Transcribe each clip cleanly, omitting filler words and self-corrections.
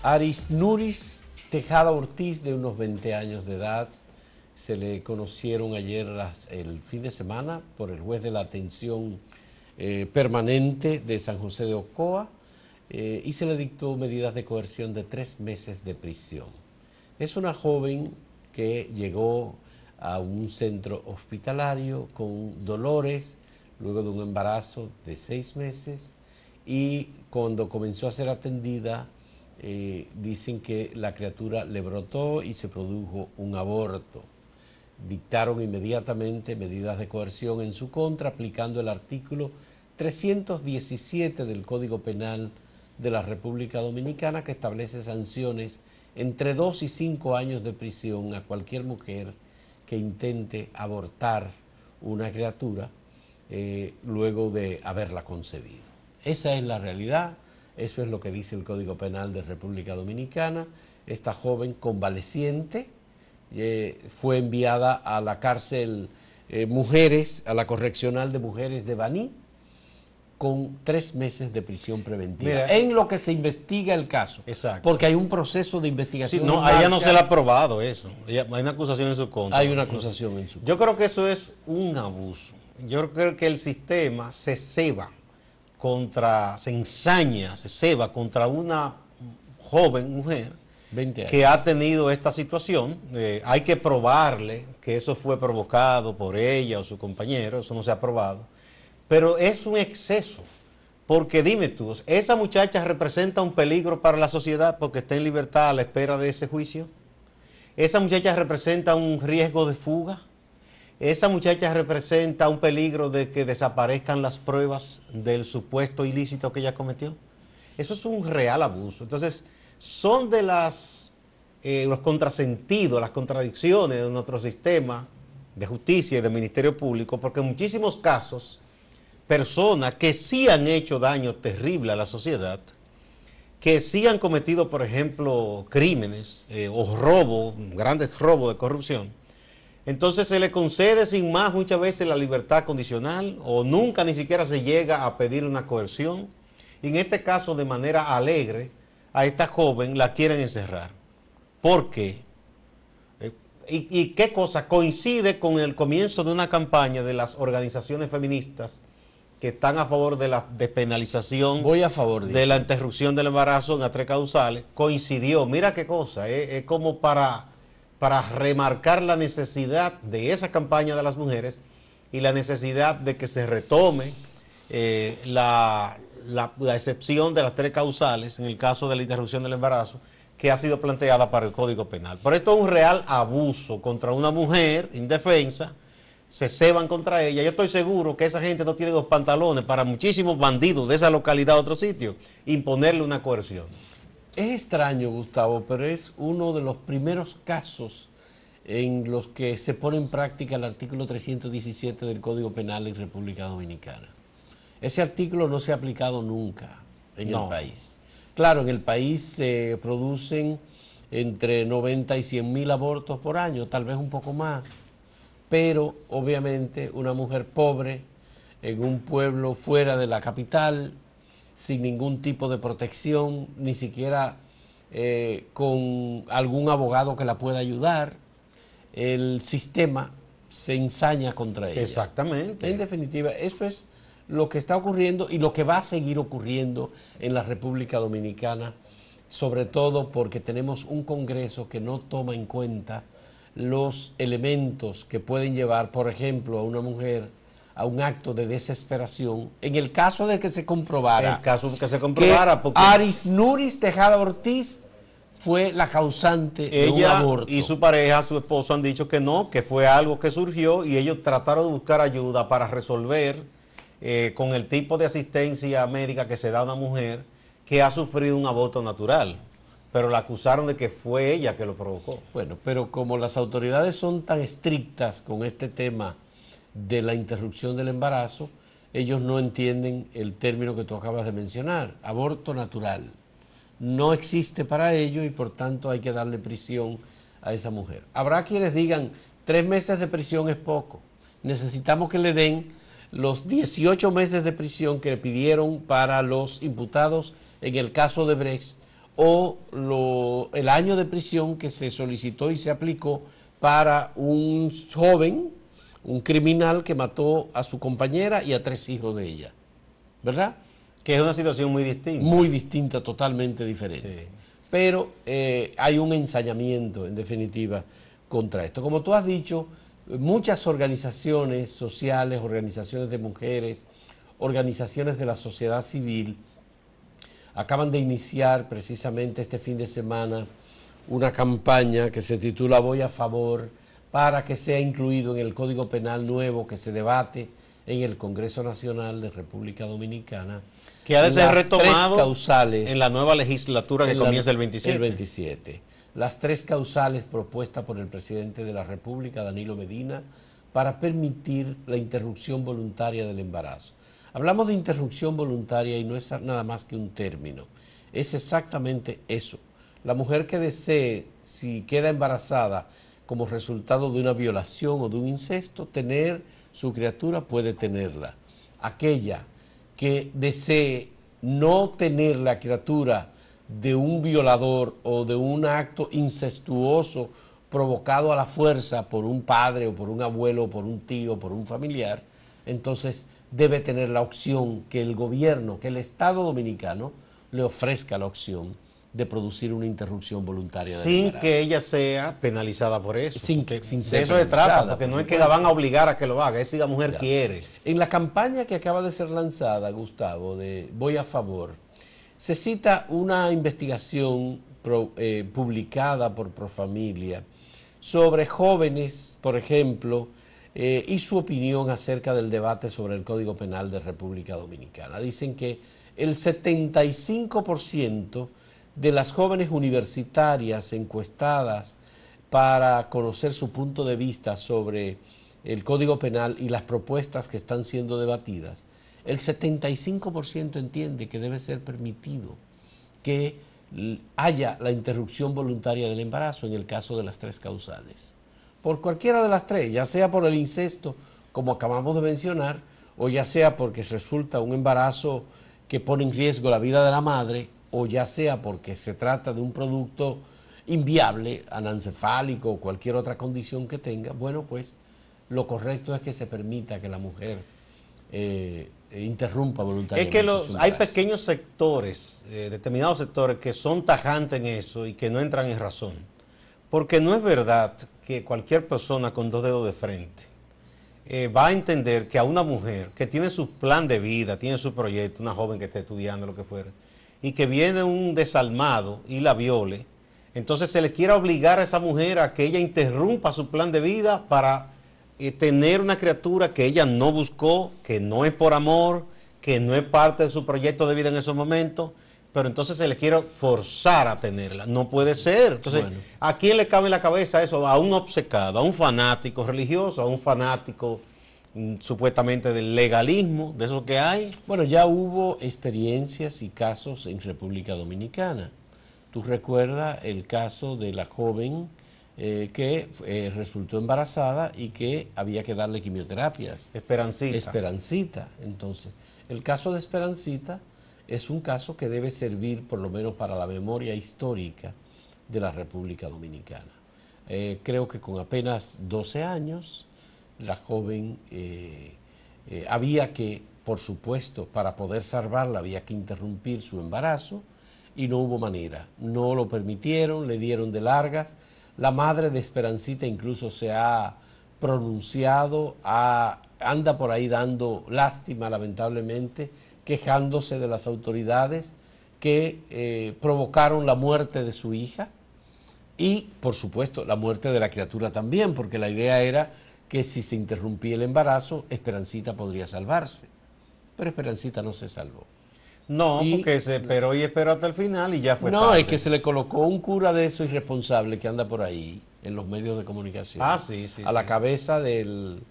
Aris Nuris Tejada Ortiz, de unos 20 años de edad, se le conocieron ayer el fin de semana por el juez de la atención permanente de San José de Ocoa y se le dictó medidas de coerción de 3 meses de prisión. Es una joven que llegó a un centro hospitalario con dolores luego de un embarazo de 6 meses y cuando comenzó a ser atendida dicen que la criatura le brotó y se produjo un aborto. Dictaron inmediatamente medidas de coerción en su contra, aplicando el artículo 317 del Código Penal de la República Dominicana, que establece sanciones entre 2 y 5 años de prisión a cualquier mujer que intente abortar una criatura luego de haberla concebido. Esa es la realidad. Eso es lo que dice el Código Penal de República Dominicana. Esta joven convaleciente fue enviada a la cárcel Mujeres, a la correccional de mujeres de Baní, con 3 meses de prisión preventiva. Mira, en lo que se investiga el caso. Exacto. Porque hay un proceso de investigación. Sí, no, a ella no se le ha aprobado eso. Hay una acusación en su contra. Hay una acusación en su contra. Yo creo que eso es un abuso. Yo creo que el sistema se ceba contra una joven mujer que ha tenido esta situación. Hay que probarle que eso fue provocado por ella o su compañero, eso no se ha probado, pero es un exceso, porque dime tú, ¿esa muchacha representa un peligro para la sociedad porque está en libertad a la espera de ese juicio? ¿Esa muchacha representa un riesgo de fuga? ¿Esa muchacha representa un peligro de que desaparezcan las pruebas del supuesto ilícito que ella cometió? Eso es un real abuso. Entonces, son de los contrasentidos, las contradicciones de nuestro sistema de justicia y del Ministerio Público, porque en muchísimos casos, personas que sí han hecho daño terrible a la sociedad, que sí han cometido, por ejemplo, crímenes o robos, grandes robos de corrupción, entonces se le concede sin más muchas veces la libertad condicional o nunca ni siquiera se llega a pedir una coerción. Y en este caso, de manera alegre, a esta joven la quieren encerrar. ¿Por qué? ¿Y qué cosa? Coincide con el comienzo de una campaña de las organizaciones feministas que están a favor de la despenalización. Voy a favor de la interrupción del embarazo en las 3 causales. Coincidió, mira qué cosa, es como para remarcar la necesidad de esa campaña de las mujeres y la necesidad de que se retome la excepción de las 3 causales en el caso de la interrupción del embarazo que ha sido planteada para el Código Penal. Pero esto es un real abuso contra una mujer indefensa, se ceban contra ella. Yo estoy seguro que esa gente no tiene 2 pantalones para muchísimos bandidos de esa localidad a otro sitio imponerle una coerción. Es extraño, Gustavo, pero es uno de los primeros casos en los que se pone en práctica el artículo 317 del Código Penal en República Dominicana. Ese artículo no se ha aplicado nunca en el país. Claro, en el país se producen entre 90 y 100 mil abortos por año, tal vez un poco más, pero obviamente una mujer pobre en un pueblo fuera de la capital, sin ningún tipo de protección, ni siquiera con algún abogado que la pueda ayudar, el sistema se ensaña contra ella. Exactamente. En definitiva, eso es lo que está ocurriendo y lo que va a seguir ocurriendo en la República Dominicana, sobre todo porque tenemos un Congreso que no toma en cuenta los elementos que pueden llevar, por ejemplo, a una mujer a un acto de desesperación, en el caso de que se comprobara, porque Aris Nuris Tejada Ortiz fue la causante de un aborto. Y su pareja, su esposo, han dicho que no, que fue algo que surgió y ellos trataron de buscar ayuda para resolver con el tipo de asistencia médica que se da a una mujer que ha sufrido un aborto natural, pero la acusaron de que fue ella que lo provocó. Bueno, pero como las autoridades son tan estrictas con este tema de la interrupción del embarazo, ellos no entienden el término que tú acabas de mencionar, aborto natural. No existe para ello y por tanto hay que darle prisión a esa mujer. Habrá quienes digan, 3 meses de prisión es poco, necesitamos que le den los 18 meses de prisión que le pidieron para los imputados en el caso de Brecht o el año de prisión que se solicitó y se aplicó para un joven, un criminal que mató a su compañera y a 3 hijos de ella, ¿verdad? Que es una situación muy distinta. Muy distinta, totalmente diferente. Sí. Pero hay un ensañamiento, en definitiva, contra esto. Como tú has dicho, muchas organizaciones sociales, organizaciones de mujeres, organizaciones de la sociedad civil, acaban de iniciar precisamente este fin de semana una campaña que se titula Voy a favor, para que sea incluido en el Código Penal nuevo que se debate en el Congreso Nacional de República Dominicana. Que ha de ser retomado causales, en la nueva legislatura que comienza el 27. El 27. Las 3 causales propuestas por el presidente de la República, Danilo Medina, para permitir la interrupción voluntaria del embarazo. Hablamos de interrupción voluntaria y no es nada más que un término. Es exactamente eso. La mujer que desee, si queda embarazada como resultado de una violación o de un incesto, tener su criatura, puede tenerla. Aquella que desee no tener la criatura de un violador o de un acto incestuoso provocado a la fuerza por un padre o por un abuelo, por un tío, por un familiar, entonces debe tener la opción que el gobierno, que el Estado dominicano le ofrezca la opción de producir una interrupción voluntaria del embarazo. Sin que ella sea penalizada por eso. Sin de ser eso se trata, porque por no es que supuesto. la van a obligar a que lo haga, es si la mujer quiere. En la campaña que acaba de ser lanzada, Gustavo, de Voy a favor, se cita una investigación publicada por Profamilia sobre jóvenes, por ejemplo, y su opinión acerca del debate sobre el Código Penal de República Dominicana. Dicen que el 75% de las jóvenes universitarias encuestadas para conocer su punto de vista sobre el Código Penal y las propuestas que están siendo debatidas, el 75% entiende que debe ser permitido que haya la interrupción voluntaria del embarazo en el caso de las 3 causales. Por cualquiera de las 3, ya sea por el incesto, como acabamos de mencionar, o ya sea porque resulta un embarazo que pone en riesgo la vida de la madre, o ya sea porque se trata de un producto inviable, anencefálico o cualquier otra condición que tenga, bueno, pues lo correcto es que se permita que la mujer interrumpa voluntariamente. Es que hay pequeños sectores, determinados sectores, que son tajantes en eso y que no entran en razón. Porque no es verdad que cualquier persona con 2 dedos de frente va a entender que a una mujer que tiene su plan de vida, tiene su proyecto, una joven que esté estudiando, lo que fuera, y que viene un desalmado y la viole, entonces se le quiera obligar a esa mujer a que ella interrumpa su plan de vida para tener una criatura que ella no buscó, que no es por amor, que no es parte de su proyecto de vida en esos momentos, pero entonces se le quiere forzar a tenerla. No puede ser. Entonces, bueno, ¿a quién le cabe en la cabeza eso? A un obcecado, a un fanático religioso, a un fanático supuestamente del legalismo, de eso que hay. Bueno, ya hubo experiencias y casos en República Dominicana. Tú recuerdas el caso de la joven que resultó embarazada y que había que darle quimioterapias. Esperancita. Esperancita. Entonces, el caso de Esperancita es un caso que debe servir por lo menos para la memoria histórica de la República Dominicana. Creo que con apenas 12 años, la joven había que, por supuesto, para poder salvarla, había que interrumpir su embarazo y no hubo manera. No lo permitieron, le dieron de largas. La madre de Esperancita incluso se ha pronunciado, anda por ahí dando lástima, lamentablemente, quejándose de las autoridades que provocaron la muerte de su hija y, por supuesto, la muerte de la criatura también, porque la idea era que si se interrumpía el embarazo, Esperancita podría salvarse. Pero Esperancita no se salvó. No, porque se esperó y esperó hasta el final y ya fue No, tarde. es que se le colocó un cura de eso irresponsable que anda por ahí, en los medios de comunicación. Ah, sí, sí. A la cabeza del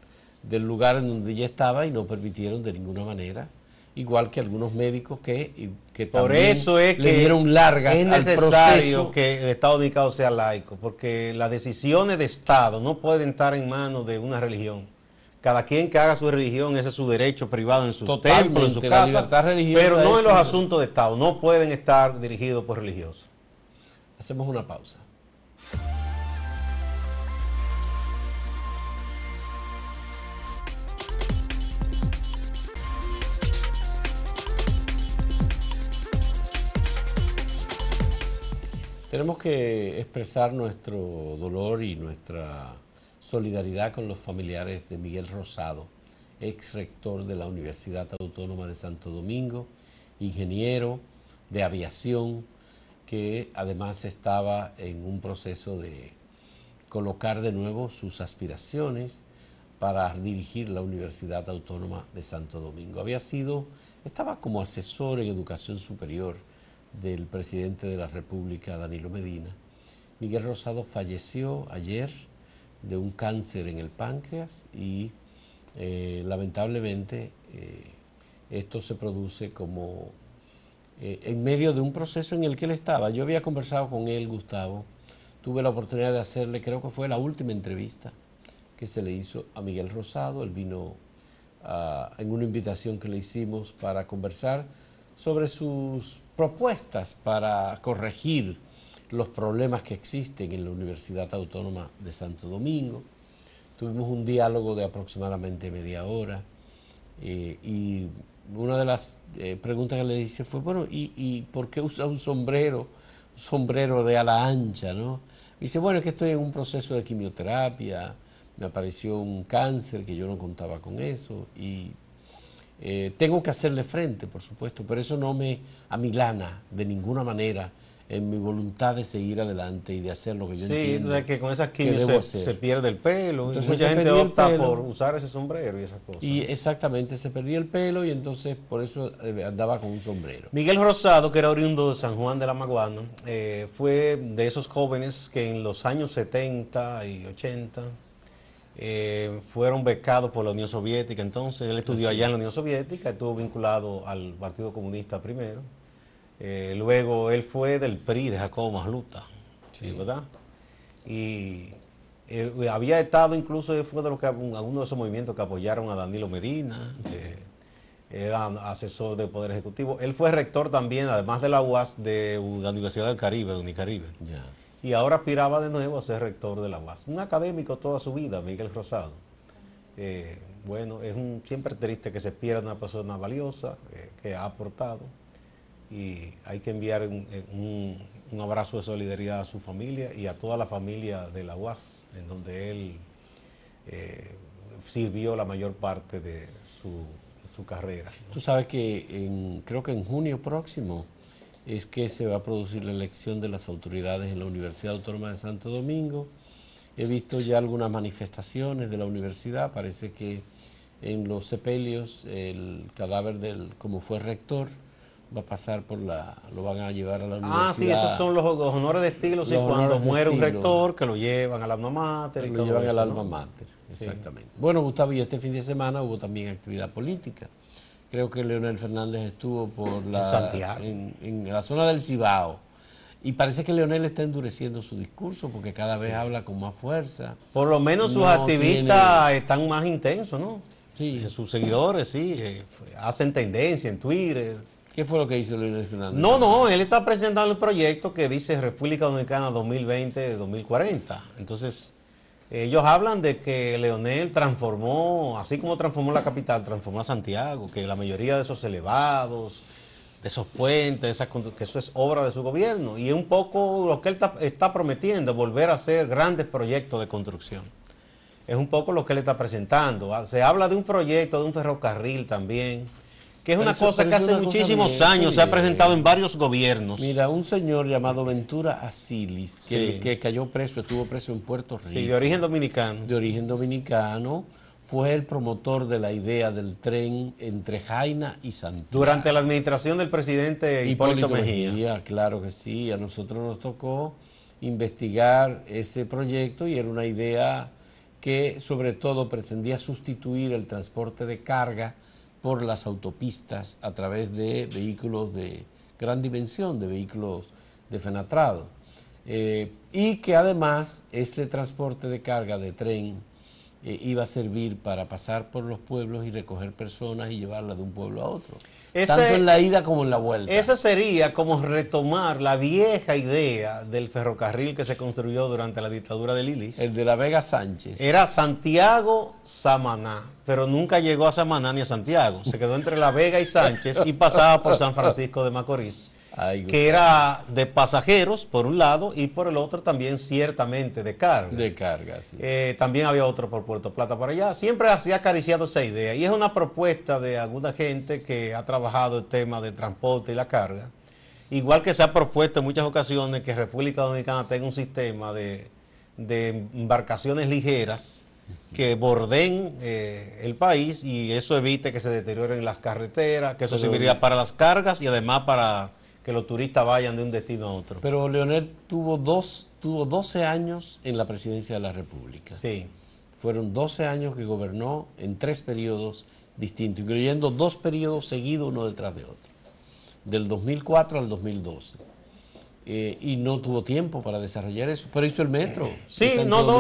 lugar en donde ella estaba y no permitieron de ninguna manera. Igual que algunos médicos que por eso es le que dieron largas es al necesario proceso. Que el Estado dominicano sea laico, porque las decisiones de Estado no pueden estar en manos de una religión. Cada quien que haga su religión, ese es su derecho privado en su templo, en su casa, pero no en los asuntos de Estado, no pueden estar dirigidos por religiosos. Hacemos una pausa. Tenemos que expresar nuestro dolor y nuestra solidaridad con los familiares de Miguel Rosado, ex rector de la Universidad Autónoma de Santo Domingo, ingeniero de aviación, que además estaba en un proceso de colocar de nuevo sus aspiraciones para dirigir la Universidad Autónoma de Santo Domingo. Estaba como asesor en educación superior del presidente de la República, Danilo Medina. Miguel Rosado falleció ayer de un cáncer en el páncreas y lamentablemente esto se produce como en medio de un proceso en el que él estaba. Yo había conversado con él, Gustavo, tuve la oportunidad de hacerle, creo que fue la última entrevista que se le hizo a Miguel Rosado. Él vino en una invitación que le hicimos para conversar sobre sus propuestas para corregir los problemas que existen en la Universidad Autónoma de Santo Domingo. Tuvimos un diálogo de aproximadamente media hora y una de las preguntas que le hice fue, bueno, ¿y por qué usa un sombrero de ala ancha, ¿no? Me dice, bueno, es que estoy en un proceso de quimioterapia, me apareció un cáncer que yo no contaba con eso y tengo que hacerle frente, por supuesto, pero eso no me amilana de ninguna manera en mi voluntad de seguir adelante y de hacer lo que yo entiendo. Sí, que con esas quimios se pierde el pelo. Entonces, mucha gente opta por usar ese sombrero y esas cosas. Y exactamente, se perdía el pelo y entonces por eso andaba con un sombrero. Miguel Rosado, que era oriundo de San Juan de la Maguana, fue de esos jóvenes que en los años 70 y 80 fueron becados por la Unión Soviética. Entonces él estudió allá en la Unión Soviética, estuvo vinculado al Partido Comunista primero. Luego él fue del PRI de Jacobo Masluta, sí, ¿verdad? Y había estado incluso, fue de algunos de esos movimientos que apoyaron a Danilo Medina, era asesor del Poder Ejecutivo. Él fue rector también, además de la UAS, de la Universidad del Caribe, de Unicaribe. Yeah. Y ahora aspiraba de nuevo a ser rector de la UAS. Un académico toda su vida, Miguel Rosado. Bueno, es siempre triste que se pierda una persona valiosa que ha aportado. Y hay que enviar un abrazo de solidaridad a su familia y a toda la familia de la UAS, en donde él sirvió la mayor parte de su carrera, ¿no? Tú sabes que creo que en junio próximo es que se va a producir la elección de las autoridades en la Universidad Autónoma de Santo Domingo. He visto ya algunas manifestaciones de la universidad, parece que en los sepelios el cadáver como fue rector, va a pasar lo van a llevar a la universidad. Ah, sí, esos son los honores de estilo, sí, cuando muere un rector, que lo llevan al alma mater. Lo llevan al alma mater, exactamente. Sí. Bueno, Gustavo, y este fin de semana hubo también actividad política. Creo que Leonel Fernández estuvo en Santiago, en la zona del Cibao. Y parece que Leonel está endureciendo su discurso porque cada vez habla con más fuerza. Por lo menos sus activistas están más intensos, ¿no? Sí. Sus seguidores, sí, hacen tendencia en Twitter. ¿Qué fue lo que hizo Leonel Fernández? No, él está presentando el proyecto que dice República Dominicana 2020-2040. Entonces, ellos hablan de que Leonel transformó, así como transformó la capital, transformó a Santiago, que la mayoría de esos elevados, de esos puentes, que eso es obra de su gobierno. Y es un poco lo que él está prometiendo, volver a hacer grandes proyectos de construcción. Es un poco lo que él está presentando. Se habla de un proyecto, de un ferrocarril también, que es una cosa que hace muchísimos años se ha presentado en varios gobiernos. Mira, un señor llamado Ventura Asilis, que cayó preso, estuvo preso en Puerto Rico. Sí, de origen dominicano. De origen dominicano, fue el promotor de la idea del tren entre Jaina y Santiago. Durante la administración del presidente Hipólito Mejía. Claro que sí, a nosotros nos tocó investigar ese proyecto y era una idea que sobre todo pretendía sustituir el transporte de carga por las autopistas a través de vehículos de gran dimensión, de vehículos de fenatrado. Y que además ese transporte de carga de tren iba a servir para pasar por los pueblos y recoger personas y llevarlas de un pueblo a otro. Ese, tanto en la ida como en la vuelta. Esa sería como retomar la vieja idea del ferrocarril que se construyó durante la dictadura de Lilis. El de la Vega Sánchez. Era Santiago-Samaná, pero nunca llegó a Samaná ni a Santiago. Se quedó entre La Vega y Sánchez y pasaba por San Francisco de Macorís. Ay, que era de pasajeros por un lado y por el otro también ciertamente de carga. De carga, sí. También había otro por Puerto Plata para allá. Siempre se ha acariciado esa idea y es una propuesta de alguna gente que ha trabajado el tema del transporte y la carga. Igual que se ha propuesto en muchas ocasiones que República Dominicana tenga un sistema de embarcaciones ligeras que borden el país y eso evite que se deterioren las carreteras, que eso serviría para las cargas y además para que los turistas vayan de un destino a otro. Pero Leonel tuvo 12 años en la presidencia de la República. Sí. Fueron 12 años que gobernó en 3 periodos distintos, incluyendo 2 periodos seguidos uno detrás de otro, del 2004 al 2012. Y no tuvo tiempo para desarrollar eso, pero hizo el metro. Sí,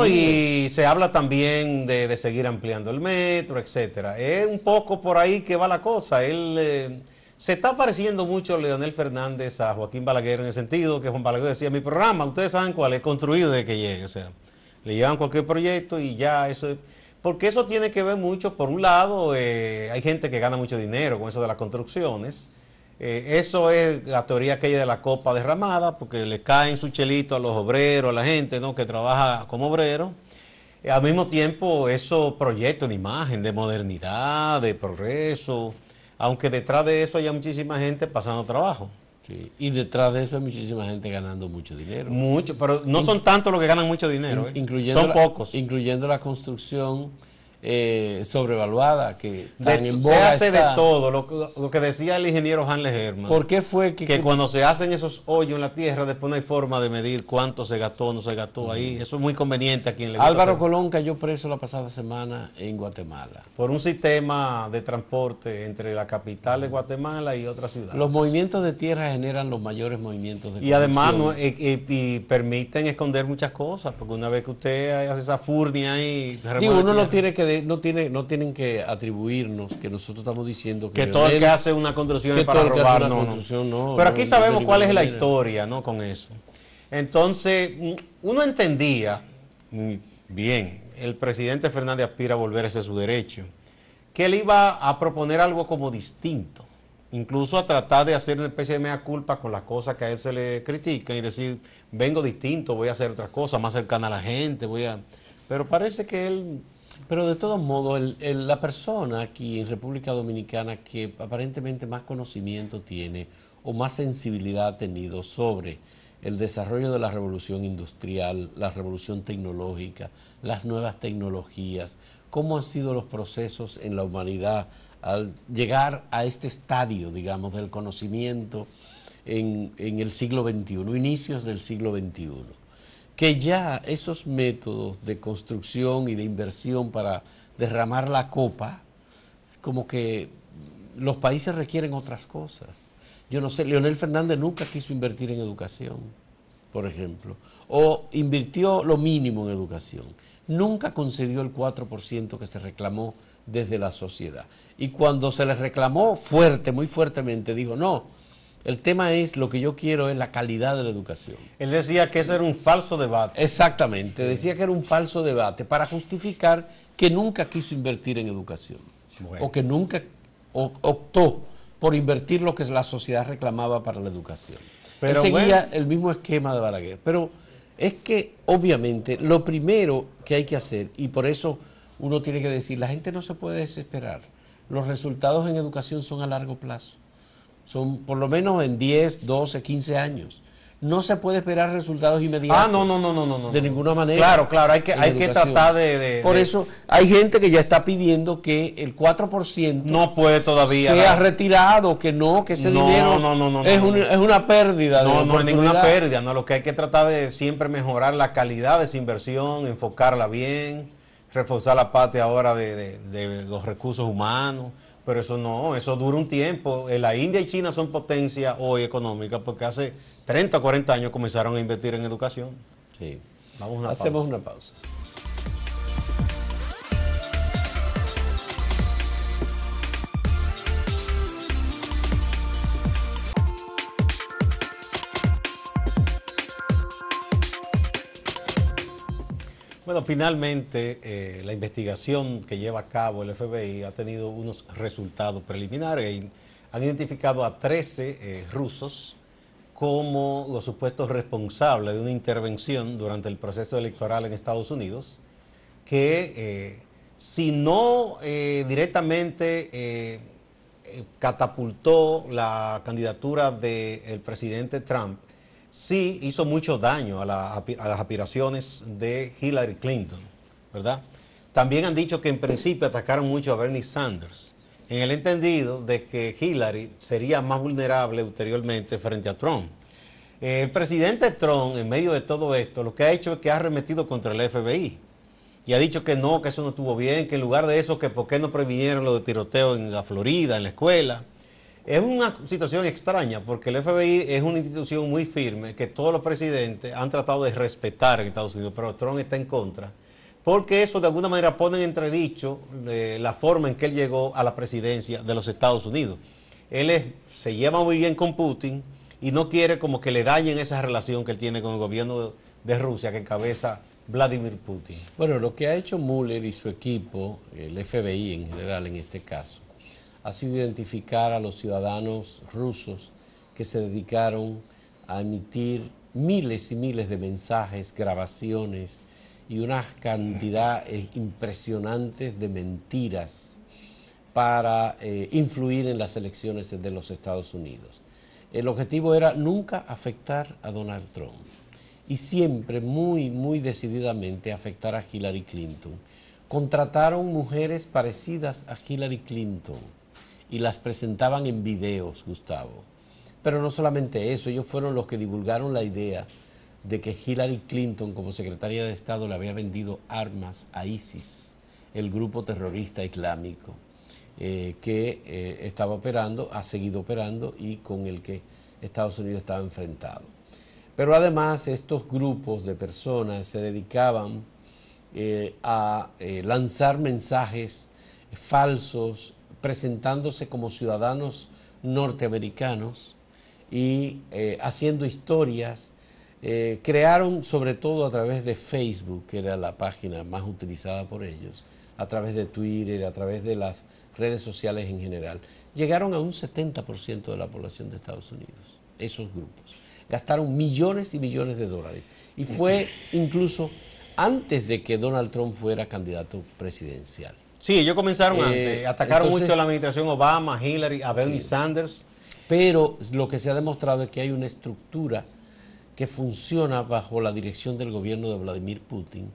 y se habla también de seguir ampliando el metro, etcétera. Es un poco por ahí que va la cosa. Él... se está pareciendo mucho Leonel Fernández a Joaquín Balaguer en el sentido que Juan Balaguer decía, mi programa, ustedes saben cuál es, construido desde que llegue, o sea, le llevan cualquier proyecto y ya eso es, porque eso tiene que ver mucho, por un lado, hay gente que gana mucho dinero con eso de las construcciones, eso es la teoría aquella de la copa derramada, porque le caen su chelito a los obreros, a la gente, ¿no?, que trabaja como obrero. Al mismo tiempo, esos proyectos de imagen, de modernidad, de progreso, aunque detrás de eso haya muchísima gente pasando trabajo. Sí, y detrás de eso hay muchísima gente ganando mucho dinero. Mucho, pero no son tantos los que ganan mucho dinero, son pocos. Incluyendo la construcción sobrevaluada, que tan en boga se hace está. De todo, lo que decía el ingeniero Hanle Herman. ¿Por qué fue que cuando se hacen esos hoyos en la tierra, después no hay forma de medir cuánto se gastó o no se gastó ahí? Eso es muy conveniente a quien le gusta. Álvaro Colón cayó preso la pasada semana en Guatemala. Por un sistema de transporte entre la capital de Guatemala y otras ciudades. Los movimientos de tierra generan los mayores movimientos de corrupción. Y además y permiten esconder muchas cosas, porque una vez que usted hace esa furnia ahí... Digo, uno no tiene que no tienen que atribuirnos que nosotros estamos diciendo que todo el que hace una construcción es para robar, no. Pero aquí sabemos cuál es la historia, ¿no?, con eso. Entonces, uno entendía muy bien, el presidente Fernández aspira a volver a ese su derecho, que él iba a proponer algo como distinto, incluso a tratar de hacer una especie de mea culpa con las cosas que a él se le critican y decir, vengo distinto, voy a hacer otra cosa, más cercana a la gente, pero parece que él... Pero de todos modos, la persona aquí en República Dominicana que aparentemente más conocimiento tiene o más sensibilidad ha tenido sobre el desarrollo de la revolución industrial, la revolución tecnológica, las nuevas tecnologías, cómo han sido los procesos en la humanidad al llegar a este estadio, digamos, del conocimiento en el siglo XXI, inicios del siglo XXI. Que ya esos métodos de construcción y de inversión para derramar la copa, como que los países requieren otras cosas. Yo no sé, Leonel Fernández nunca quiso invertir en educación, por ejemplo, o invirtió lo mínimo en educación. Nunca concedió el 4% que se reclamó desde la sociedad. Y cuando se le reclamó muy fuertemente, dijo, no, el tema es, lo que yo quiero es la calidad de la educación. Él decía que ese era un falso debate. Exactamente, decía que era un falso debate para justificar que nunca quiso invertir en educación. Bueno. O que nunca optó por invertir lo que la sociedad reclamaba para la educación. Pero él seguía el mismo esquema de Balaguer. Pero es que, obviamente, lo primero que hay que hacer, y por eso uno tiene que decir, la gente no se puede desesperar. Los resultados en educación son a largo plazo. Son por lo menos en 10, 12, 15 años. No se puede esperar resultados inmediatos. No. De ninguna manera. Claro, hay que tratar de... Por eso hay gente que ya está pidiendo que el 4% no puede todavía sea retirado, que ese dinero es una pérdida. No es ninguna pérdida. No, lo que hay que tratar de siempre mejorar la calidad de esa inversión, enfocarla bien, reforzar la parte ahora de los recursos humanos. Pero eso dura un tiempo. La India y China son potencias hoy económicas porque hace 30 o 40 años comenzaron a invertir en educación. Sí. Hacemos una pausa. Bueno, finalmente la investigación que lleva a cabo el FBI ha tenido unos resultados preliminares y han identificado a 13 rusos como los supuestos responsables de una intervención durante el proceso electoral en Estados Unidos, que si no directamente catapultó la candidatura del presidente Trump, sí hizo mucho daño a las aspiraciones de Hillary Clinton, ¿verdad? También han dicho que en principio atacaron mucho a Bernie Sanders, en el entendido de que Hillary sería más vulnerable ulteriormente frente a Trump. El presidente Trump, en medio de todo esto, lo que ha hecho es que ha arremetido contra el FBI y ha dicho que no, que eso no estuvo bien, que en lugar de eso, que por qué no previnieron lo de tiroteo en la Florida, en la escuela. Es una situación extraña porque el FBI es una institución muy firme que todos los presidentes han tratado de respetar en Estados Unidos, pero Trump está en contra, porque eso de alguna manera pone en entredicho la forma en que él llegó a la presidencia de los Estados Unidos. Él se lleva muy bien con Putin y no quiere como que le dañen esa relación que él tiene con el gobierno de Rusia que encabeza Vladimir Putin. Bueno, lo que ha hecho Mueller y su equipo, el FBI en general en este caso, ha sido identificar a los ciudadanos rusos que se dedicaron a emitir miles y miles de mensajes, grabaciones y una cantidad impresionante de mentiras para influir en las elecciones de los Estados Unidos. El objetivo era nunca afectar a Donald Trump y siempre muy decididamente afectar a Hillary Clinton. Contrataron mujeres parecidas a Hillary Clinton y las presentaban en videos, Gustavo. Pero no solamente eso, ellos fueron los que divulgaron la idea de que Hillary Clinton, como secretaria de Estado, le había vendido armas a ISIS, el grupo terrorista islámico que estaba operando, ha seguido operando y con el que Estados Unidos estaba enfrentado. Pero además estos grupos de personas se dedicaban a lanzar mensajes falsos, presentándose como ciudadanos norteamericanos y haciendo historias. Crearon sobre todo a través de Facebook, que era la página más utilizada por ellos, a través de Twitter, a través de las redes sociales en general. Llegaron a un 70% de la población de Estados Unidos, esos grupos. Gastaron millones y millones de dólares. Y fue incluso antes de que Donald Trump fuera candidato presidencial. Sí, ellos comenzaron antes, atacaron mucho a la administración Obama, a Hillary, a Bernie Sanders. Pero lo que se ha demostrado es que hay una estructura que funciona bajo la dirección del gobierno de Vladimir Putin,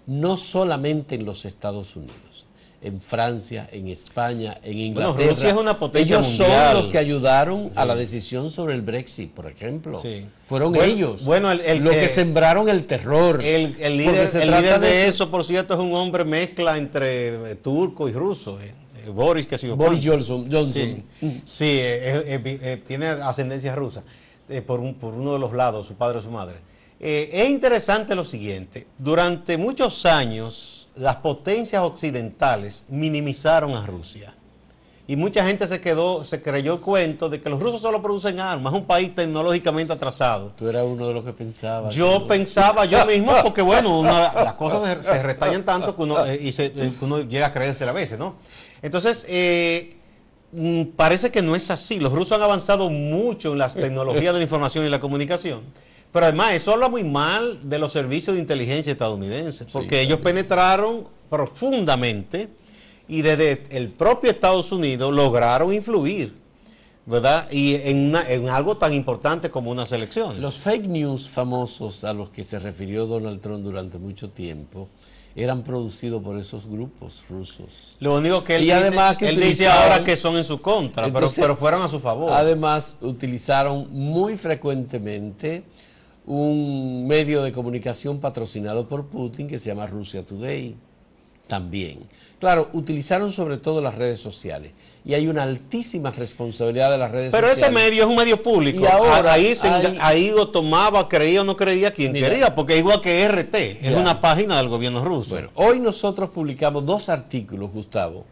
no solamente en los Estados Unidos, en Francia, en España, en Inglaterra. Bueno, Rusia es una potencia mundial. Ellos son los que ayudaron a la decisión sobre el Brexit, por ejemplo. Sí. Fueron ellos los que sembraron el terror. El líder de eso, por cierto, es un hombre mezcla entre turco y ruso. Boris Johnson. Sí, tiene ascendencia rusa. Por uno de los lados, su padre o su madre. Es interesante lo siguiente, durante muchos años las potencias occidentales minimizaron a Rusia y mucha gente se creyó el cuento de que los rusos solo producen armas, es un país tecnológicamente atrasado. Tú eras uno de los que pensaba. Yo pensaba yo mismo, porque bueno, las cosas se restallan tanto que uno llega a creerse a veces, ¿no? Entonces, parece que no es así. Los rusos han avanzado mucho en las tecnologías de la información y la comunicación. Pero además eso habla muy mal de los servicios de inteligencia estadounidenses, porque ellos penetraron profundamente y desde el propio Estados Unidos lograron influir, ¿verdad? Y en algo tan importante como unas elecciones. Los fake news famosos a los que se refirió Donald Trump durante mucho tiempo eran producidos por esos grupos rusos. Lo único que él dice ahora que son en su contra, entonces, pero fueron a su favor. Además, utilizaron muy frecuentemente un medio de comunicación patrocinado por Putin que se llama Russia Today también. Claro, utilizaron sobre todo las redes sociales y hay una altísima responsabilidad de las redes sociales. Pero ese medio es un medio público. Y ahora ahí lo tomaba, creía o no creía quien quería, porque igual que RT, es una página del gobierno ruso. Bueno, hoy nosotros publicamos 2 artículos, Gustavo,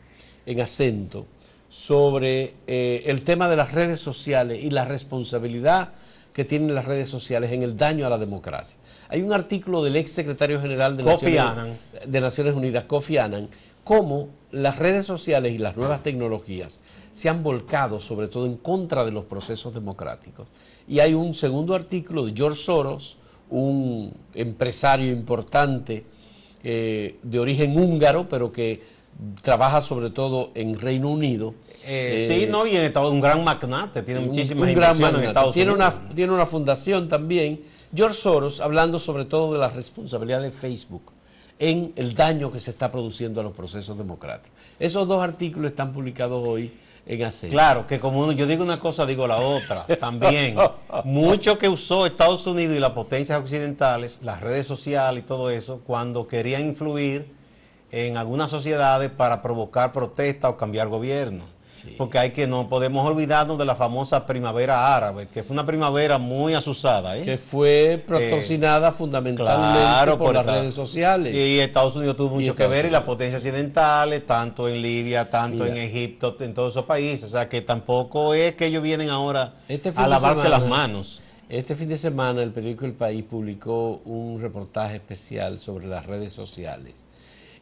en Acento, sobre el tema de las redes sociales y la responsabilidad que tienen las redes sociales en el daño a la democracia. Hay un artículo del ex secretario general de Naciones Unidas, Kofi Annan, cómo las redes sociales y las nuevas tecnologías se han volcado sobre todo en contra de los procesos democráticos. Y hay un segundo artículo de George Soros, un empresario importante de origen húngaro, pero que trabaja sobre todo en Reino Unido. Sí, no, y en Estados Unidos, un gran magnate, tiene muchísimas inversiones en Estados Unidos. Tiene una fundación también. George Soros, hablando sobre todo de la responsabilidad de Facebook en el daño que se está produciendo a los procesos democráticos. Esos dos artículos están publicados hoy en AC. Claro, que como yo digo una cosa, digo la otra. También, mucho que usó Estados Unidos y las potencias occidentales, las redes sociales y todo eso, cuando querían influir en algunas sociedades para provocar protesta o cambiar gobierno. Sí. Porque no podemos olvidarnos de la famosa primavera árabe, que fue una primavera muy asusada. Que fue patrocinada fundamentalmente por las redes sociales. Y Estados Unidos tuvo mucho que ver, y las potencias occidentales, tanto en Libia, tanto en Egipto, en todos esos países. O sea que tampoco es que ellos vienen ahora a lavarse las manos. Este fin de semana el periódico El País publicó un reportaje especial sobre las redes sociales.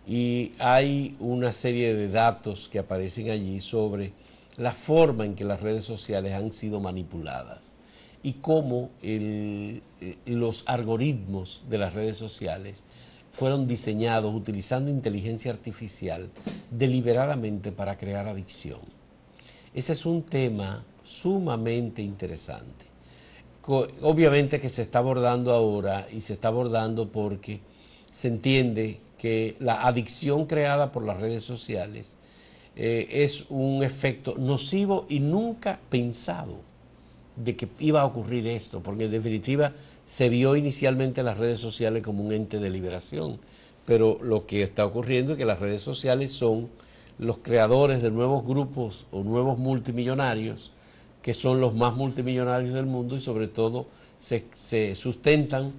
Y hay una serie de datos que aparecen allí sobre la forma en que las redes sociales han sido manipuladas y cómo los algoritmos de las redes sociales fueron diseñados utilizando inteligencia artificial deliberadamente para crear adicción. Ese es un tema sumamente interesante. Obviamente que se está abordando ahora, y se está abordando porque se entiende que la adicción creada por las redes sociales es un efecto nocivo y nunca pensado de que iba a ocurrir esto, porque en definitiva se vio inicialmente las redes sociales como un ente de liberación, pero lo que está ocurriendo es que las redes sociales son los creadores de nuevos grupos o nuevos multimillonarios, que son los más multimillonarios del mundo, y sobre todo se sustentan,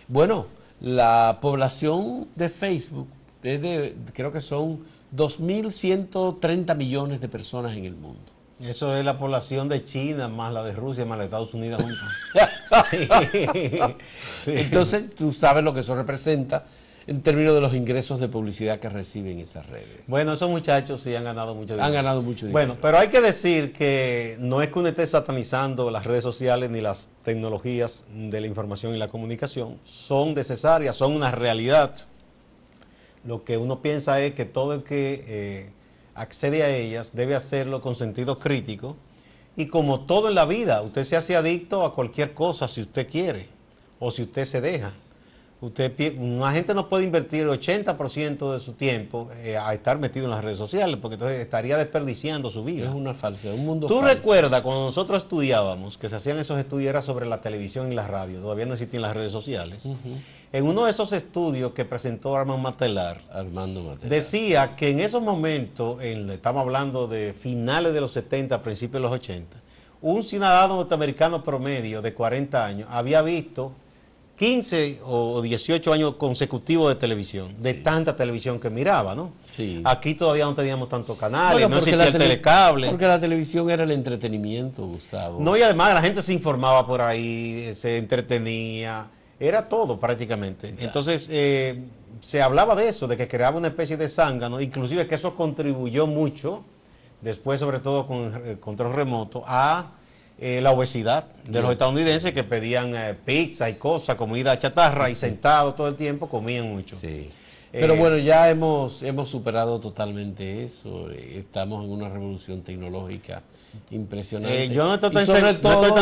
bueno, la población de Facebook creo que son 2.130 millones de personas en el mundo. Eso es la población de China, más la de Rusia, más la de Estados Unidos juntos. Sí. Sí. Entonces, tú sabes lo que eso representa en términos de los ingresos de publicidad que reciben esas redes. Bueno, esos muchachos sí han ganado mucho dinero. Han ganado mucho dinero. Bueno, pero hay que decir que no es que uno esté satanizando las redes sociales ni las tecnologías de la información y la comunicación. Son necesarias, son una realidad. Lo que uno piensa es que todo el que accede a ellas debe hacerlo con sentido crítico, y como todo en la vida, usted se hace adicto a cualquier cosa si usted quiere o si usted se deja. Una gente no puede invertir el 80% de su tiempo a estar metido en las redes sociales, porque entonces estaría desperdiciando su vida. Es una falsedad, un mundo falso. ¿Tú recuerdas cuando nosotros estudiábamos, que se hacían esos estudios era sobre la televisión y la radio, todavía no existían las redes sociales? En uno de esos estudios que presentó Armando Matelar, decía que en esos momentos, estamos hablando de finales de los 70, principios de los 80, un ciudadano norteamericano promedio de 40 años había visto 15 o 18 años consecutivos de televisión, de tanta televisión que miraba, ¿no? Sí. Aquí todavía no teníamos tantos canales, no existía el telecable. Porque la televisión era el entretenimiento, Gustavo. No, y además la gente se informaba por ahí, se entretenía, era todo prácticamente. Ya. Entonces, se hablaba de eso, de que creaba una especie de zángano, inclusive que eso contribuyó mucho, después sobre todo con el control remoto, a la obesidad de los estadounidenses, que pedían pizza y cosas, comida chatarra, y sentados todo el tiempo comían mucho. Sí. Pero bueno, ya hemos superado totalmente eso. Estamos en una revolución tecnológica impresionante. Yo no estoy tan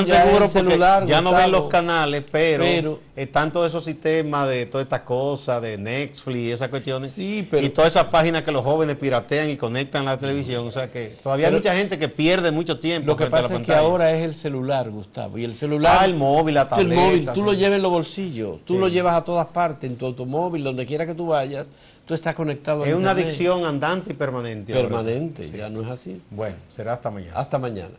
seguro porque ya no ven los canales, pero están todos esos sistemas de todas estas cosas, de Netflix y esas cuestiones, y todas esas páginas que los jóvenes piratean y conectan a la televisión. O sea que todavía hay mucha gente que pierde mucho tiempo. Lo que pasa es que ahora es el celular, Gustavo, y el celular... el móvil, la tableta. El móvil, tú lo llevas en los bolsillos, tú lo llevas a todas partes, en tu automóvil, donde quiera que tú vayas, tú estás conectado a Internet. Es una adicción andante y permanente. Permanente, ya no es así. Bueno, será hasta mañana. Hasta mañana.